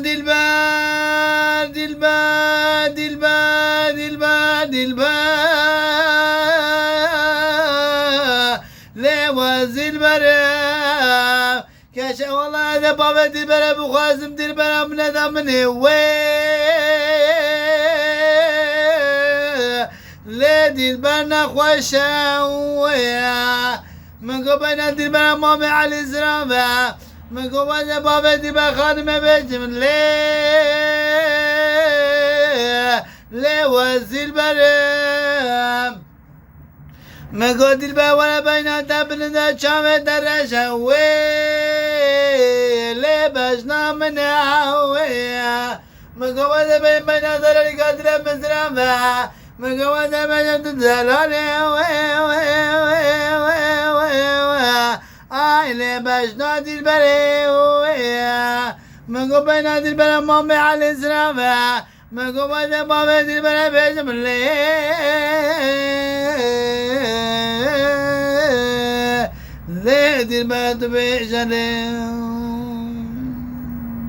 dilber, dilber, dilber, dilber, dilber. Leva zilberem. Keşke vallahi de baba dilbere bu kazım dilberem ne damını ve. Le dilber نخوشه ويا من قبل dilber مامي علي زرافة من قبل بابا dilber خادم بيتم ليه وزير برم من قبل dilber ولا بين تبن ذا شامة درجة وي ليه بجنا من ويا من قبل بين ذا القدر من زرافة من قوة بجد الزلالي آيلي بجنا dilberi من قوة نادي البلد مامي على الزرافة من قوة بابا dilberi بيجم اللي ليه dilberi بيجم